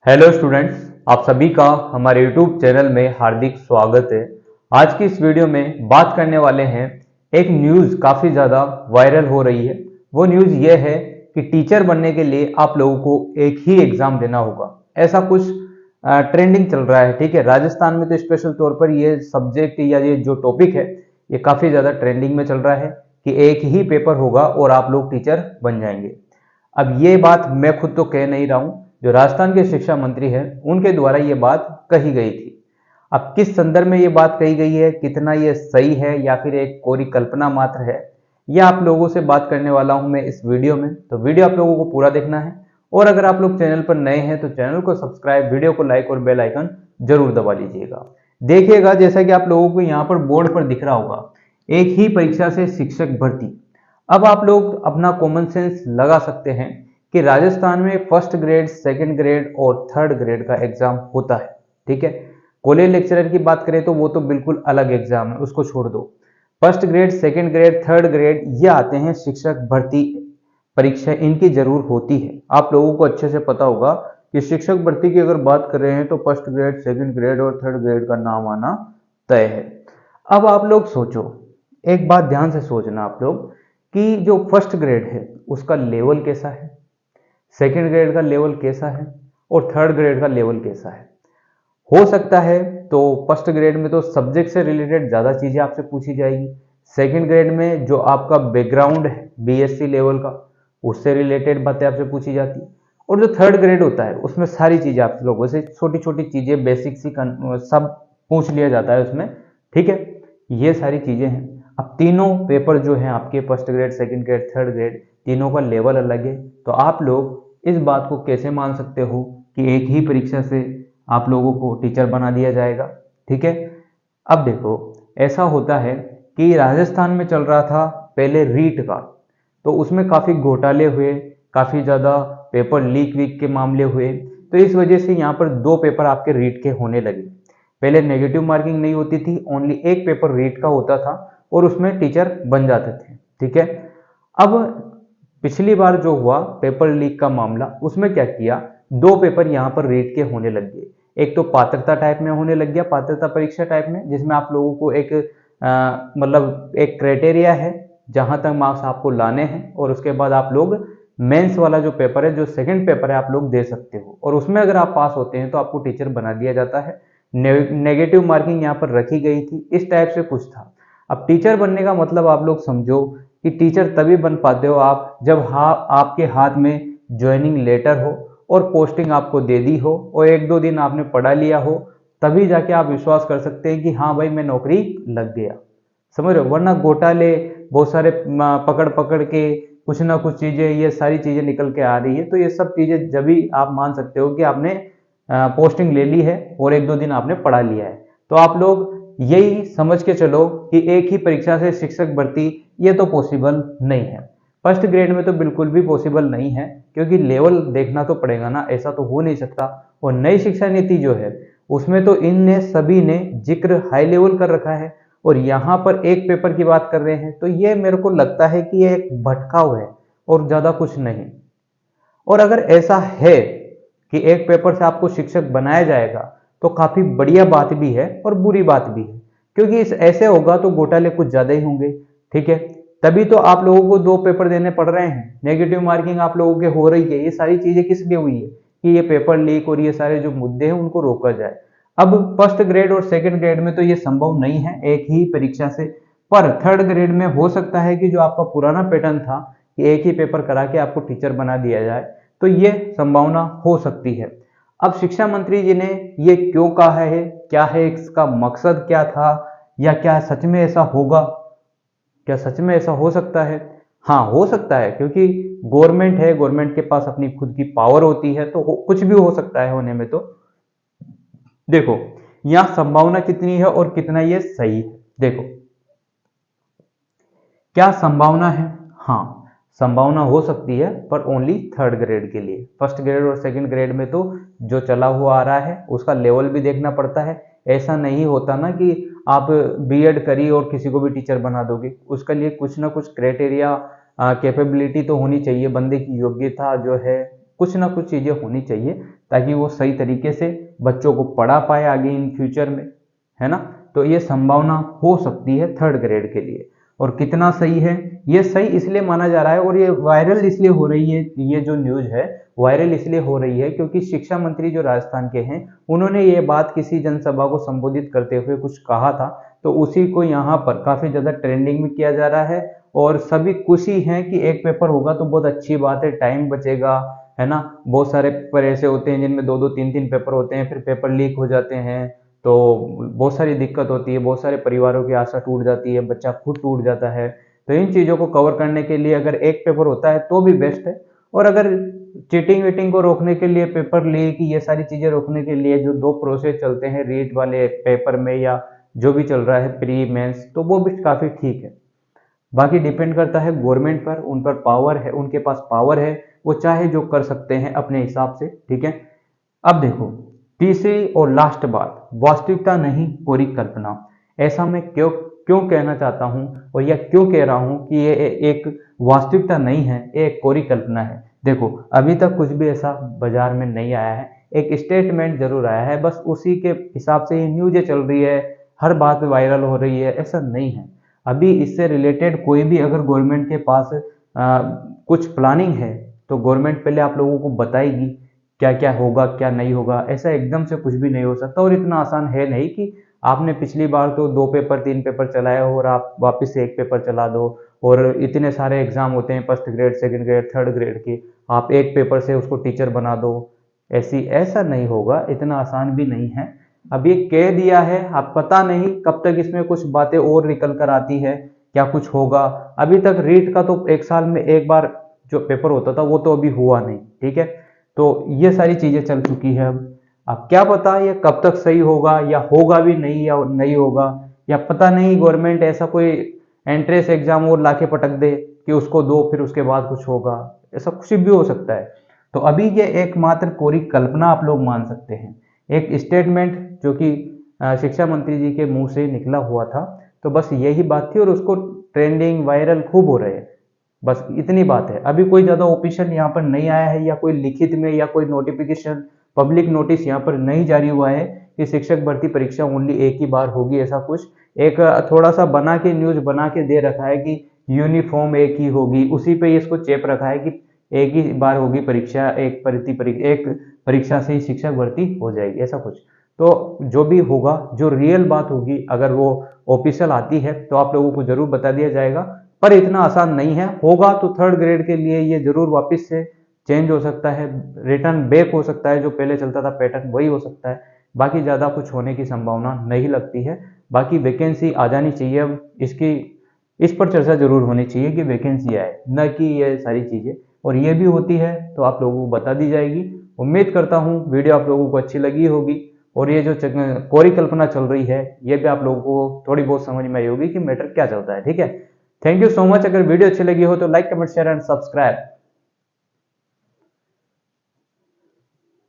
Hello students, आप सभी का हमारे यूट्यूब चैनल में हार्दिक स्वागत है। आज की इस वीडियो में बात करने वाले हैं एक न्यूज़ काफ़ी ज़्यादा वायरल हो रही है। वो न्यूज़ ये है कि टीचर बनने के लिए आप लोगों को एक ही एग्ज़ाम देना होगा। ऐसा कुछ ट्रेंडिंग चल रहा है। ठीक है, राजस्थान में तो स्पेशल तौर पर ये सब्जेक्ट या ये जो टॉपिक है ये काफ़ी ज़्यादा ट्रेंडिंग में चल रहा है कि एक ही पेपर होगा और आप लोग टीचर बन जाएंगे। अब ये बात मैं खुद तो कह नहीं रहा हूं, जो राजस्थान के शिक्षा मंत्री हैं उनके द्वारा ये बात कही गई थी। अब किस संदर्भ में ये बात कही गई है, कितना ये सही है या फिर एक कोरी कल्पना मात्र है, यह आप लोगों से बात करने वाला हूं मैं इस वीडियो में। तो वीडियो आप लोगों को पूरा देखना है और अगर आप लोग चैनल पर नए हैं तो चैनल को सब्सक्राइब, वीडियो को लाइक और बेल आइकन जरूर दबा लीजिएगा। देखिएगा, जैसा कि आप लोगों को यहाँ पर बोर्ड पर दिख रहा होगा, एक ही परीक्षा से शिक्षक भर्ती। अब आप लोग अपना कॉमन सेंस लगा सकते हैं कि राजस्थान में फर्स्ट ग्रेड, सेकंड ग्रेड और थर्ड ग्रेड का एग्जाम होता है। ठीक है, कॉलेज लेक्चरर की बात करें तो वो तो बिल्कुल अलग एग्जाम है, उसको छोड़ दो। First grade, second grade, third grade ये आते हैं शिक्षक भर्ती परीक्षा, इनकी जरूर होती है। आप लोगों को अच्छे से पता होगा कि शिक्षक भर्ती की अगर बात कर रहे हैं तो फर्स्ट ग्रेड, सेकंड ग्रेड और थर्ड ग्रेड का नाम आना तय है। अब आप लोग सोचो, एक बात ध्यान से सोचना आप लोग कि जो फर्स्ट ग्रेड है उसका लेवल कैसा है, सेकेंड ग्रेड का लेवल कैसा है और थर्ड ग्रेड का लेवल कैसा है। हो सकता है तो फर्स्ट ग्रेड में तो सब्जेक्ट से रिलेटेड ज़्यादा चीज़ें आपसे पूछी जाएगी। सेकेंड ग्रेड में जो आपका बैकग्राउंड है बीएससी लेवल का, उससे रिलेटेड बातें आपसे पूछी जाती। और जो थर्ड ग्रेड होता है उसमें सारी चीज़ें आप लोगों से, छोटी छोटी चीज़ें, बेसिक सी सब पूछ लिया जाता है उसमें। ठीक है, ये सारी चीज़ें हैं। अब तीनों पेपर जो हैं आपके, first grade, second grade, third grade, तीनों का लेवल अलग है। तो आप लोग इस बात को कैसे मान सकते हो कि एक ही परीक्षा से आप लोगों को टीचर बना दिया जाएगा। ठीक है, अब देखो, ऐसा होता है कि राजस्थान में चल रहा था पहले रीट का, तो उसमें काफ़ी घोटाले हुए, काफ़ी ज़्यादा पेपर लीक वीक के मामले हुए। तो इस वजह से यहाँ पर दो पेपर आपके रीट के होने लगे। पहले नेगेटिव मार्किंग नहीं होती थी, ओनली एक पेपर रीट का होता था और उसमें टीचर बन जाते थे। ठीक है, अब पिछली बार जो हुआ पेपर लीक का मामला, उसमें क्या किया, दो पेपर यहाँ पर रीट के होने लग गए। एक तो पात्रता टाइप में होने लग गया, पात्रता परीक्षा टाइप में, जिसमें आप लोगों को एक मतलब एक क्राइटेरिया है जहां तक मार्क्स आपको लाने हैं और उसके बाद आप लोग मेंस वाला जो पेपर है, जो सेकंड पेपर है, आप लोग दे सकते हो और उसमें अगर आप पास होते हैं तो आपको टीचर बना दिया जाता है। नेगेटिव मार्किंग यहाँ पर रखी गई थी, इस टाइप से कुछ था। अब टीचर बनने का मतलब आप लोग समझो कि टीचर तभी बन पाते हो आप जब आपके हाथ में ज्वाइनिंग लेटर हो और पोस्टिंग आपको दे दी हो और एक दो दिन आपने पढ़ा लिया हो, तभी जाके आप विश्वास कर सकते हैं कि हाँ भाई मैं नौकरी लग गया। समझ रहे हो, वरना घोटाले बहुत सारे पकड़ पकड़ के कुछ ना कुछ चीजें, ये सारी चीजें निकल के आ रही है। तो ये सब चीजें जब भी आप मान सकते हो कि आपने पोस्टिंग ले ली है और एक दो दिन आपने पढ़ा लिया है। तो आप लोग यही समझ के चलो कि एक ही परीक्षा से शिक्षक भर्ती ये तो पॉसिबल नहीं है। फर्स्ट ग्रेड में तो बिल्कुल भी पॉसिबल नहीं है, क्योंकि लेवल देखना तो पड़ेगा ना, ऐसा तो हो नहीं सकता। और नई शिक्षा नीति जो है उसमें तो इनने सभी ने जिक्र हाई लेवल कर रखा है और यहाँ पर एक पेपर की बात कर रहे हैं। तो ये मेरे को लगता है कि ये एक भटकाव है और ज्यादा कुछ नहीं। और अगर ऐसा है कि एक पेपर से आपको शिक्षक बनाया जाएगा तो काफी बढ़िया बात भी है और बुरी बात भी है, क्योंकि इस ऐसे होगा तो घोटाले कुछ ज्यादा ही होंगे। ठीक है, तभी तो आप लोगों को दो पेपर देने पड़ रहे हैं, नेगेटिव मार्किंग आप लोगों के हो रही है। ये सारी चीजें किस लिए हुई है कि ये पेपर लीक और ये सारे जो मुद्दे हैं उनको रोका जाए। अब फर्स्ट ग्रेड और सेकंड ग्रेड में तो ये संभव नहीं है एक ही परीक्षा से, पर थर्ड ग्रेड में हो सकता है कि जो आपका पुराना पैटर्न था कि एक ही पेपर करा के आपको टीचर बना दिया जाए, तो ये संभावना हो सकती है। अब शिक्षा मंत्री जी ने ये क्यों कहा है, क्या है इसका मकसद, क्या था, या क्या सच में ऐसा होगा, क्या सच में ऐसा हो सकता है? हाँ, हो सकता है, क्योंकि गवर्नमेंट है, गवर्नमेंट के पास अपनी खुद की पावर होती है, तो कुछ भी हो सकता है होने में। तो देखो यहां संभावना कितनी है और कितना ये सही है। देखो क्या संभावना है, हाँ संभावना हो सकती है, पर ओनली थर्ड ग्रेड के लिए। फर्स्ट ग्रेड और सेकंड ग्रेड में तो जो चला हुआ आ रहा है उसका लेवल भी देखना पड़ता है। ऐसा नहीं होता ना कि आप बीएड करिए और किसी को भी टीचर बना दोगे, उसके लिए कुछ ना कुछ क्राइटेरिया, कैपेबिलिटी तो होनी चाहिए, बंदे की योग्यता जो है कुछ ना कुछ चीज़ें होनी चाहिए ताकि वो सही तरीके से बच्चों को पढ़ा पाए आगे इन फ्यूचर में, है ना। तो ये संभावना हो सकती है थर्ड ग्रेड के लिए। और कितना सही है, ये सही इसलिए माना जा रहा है और ये वायरल इसलिए हो रही है, ये जो न्यूज़ है वायरल इसलिए हो रही है क्योंकि शिक्षा मंत्री जो राजस्थान के हैं उन्होंने ये बात किसी जनसभा को संबोधित करते हुए कुछ कहा था, तो उसी को यहाँ पर काफ़ी ज़्यादा ट्रेंडिंग में किया जा रहा है। और सभी खुशी हैं कि एक पेपर होगा तो बहुत अच्छी बात है, टाइम बचेगा, है ना। बहुत सारे पेपर ऐसे होते हैं जिनमें 2-2 3-3 पेपर होते हैं, फिर पेपर लीक हो जाते हैं, तो बहुत सारी दिक्कत होती है, बहुत सारे परिवारों की आशा टूट जाती है, बच्चा खुद टूट जाता है। तो इन चीज़ों को कवर करने के लिए अगर एक पेपर होता है तो भी बेस्ट है। और अगर चीटिंग वीटिंग को रोकने के लिए, पेपर लीक, ये सारी चीज़ें रोकने के लिए जो 2 प्रोसेस चलते हैं रीट वाले पेपर में या जो भी चल रहा है प्री मेंस, तो वो भी काफ़ी ठीक है। बाकी डिपेंड करता है गवर्नमेंट पर, उन पर पावर है, उनके पास पावर है, वो चाहे जो कर सकते हैं अपने हिसाब से, ठीक है। अब देखो, तीसरी और लास्ट बात, वास्तविकता नहीं कोरी कल्पना। ऐसा मैं क्यों क्यों कहना चाहता हूं और या क्यों कह रहा हूं कि ये एक वास्तविकता नहीं है, एक कोरी कल्पना है। देखो, अभी तक कुछ भी ऐसा बाजार में नहीं आया है, एक स्टेटमेंट जरूर आया है, बस उसी के हिसाब से ये न्यूज़ें चल रही है, हर बात वायरल हो रही है, ऐसा नहीं है। अभी इससे रिलेटेड कोई भी अगर गवर्नमेंट के पास कुछ प्लानिंग है तो गवर्नमेंट पहले आप लोगों को बताएगी क्या क्या होगा क्या नहीं होगा। ऐसा एकदम से कुछ भी नहीं हो सकता और इतना आसान है नहीं कि आपने पिछली बार तो 2 पेपर 3 पेपर चलाया हो और आप वापस से एक पेपर चला दो। और इतने सारे एग्जाम होते हैं first grade, second grade, third grade के, आप एक पेपर से उसको टीचर बना दो, ऐसा नहीं होगा, इतना आसान भी नहीं है। अब ये कह दिया है, अब पता नहीं कब तक इसमें कुछ बातें और निकल कर आती है, क्या कुछ होगा। अभी तक रीट का तो 1 साल में एक बार जो पेपर होता था वो तो अभी हुआ नहीं, ठीक है। तो ये सारी चीजें चल चुकी है। अब क्या पता ये कब तक सही होगा या होगा भी नहीं या नहीं होगा, या पता नहीं गवर्नमेंट ऐसा कोई एंट्रेंस एग्जाम और लाके पटक दे कि उसको दो फिर उसके बाद कुछ होगा, ऐसा कुछ भी हो सकता है। तो अभी ये एकमात्र कोरी कल्पना आप लोग मान सकते हैं, एक स्टेटमेंट जो कि शिक्षा मंत्री जी के मुंह से निकला हुआ था, तो बस यही बात थी और उसको ट्रेंडिंग वायरल खूब हो रहे हैं, बस इतनी बात है। अभी कोई ज़्यादा ऑफिशियल यहाँ पर नहीं आया है या कोई लिखित में या कोई नोटिफिकेशन पब्लिक नोटिस यहाँ पर नहीं जारी हुआ है कि शिक्षक भर्ती परीक्षा ओनली एक ही बार होगी, ऐसा कुछ एक थोड़ा सा बना के न्यूज़ बना के दे रखा है कि यूनिफॉर्म एक ही होगी, उसी पे इसको चेप रखा है कि एक ही बार होगी परीक्षा, एक परीक्षा से ही शिक्षक भर्ती हो जाएगी, ऐसा कुछ। तो जो भी होगा, जो रियल बात होगी, अगर वो ऑफिशियल आती है तो आप लोगों को जरूर बता दिया जाएगा। पर इतना आसान नहीं है, होगा तो थर्ड ग्रेड के लिए ये जरूर वापस से चेंज हो सकता है, रिटर्न बैक हो सकता है, जो पहले चलता था पैटर्न वही हो सकता है। बाकी ज़्यादा कुछ होने की संभावना नहीं लगती है। बाकी वैकेंसी आ जानी चाहिए, अब इस पर चर्चा जरूर होनी चाहिए कि वैकेंसी आए, न कि ये सारी चीज़ें। और ये भी होती है तो आप लोगों को बता दी जाएगी। उम्मीद करता हूँ वीडियो आप लोगों को अच्छी लगी होगी और ये जो कोरी कल्पना चल रही है ये भी आप लोगों को थोड़ी बहुत समझ में आई होगी कि मैटर क्या चलता है, ठीक है। Thank you so much. अगर वीडियो अच्छी लगी हो तो like, comment, share and subscribe.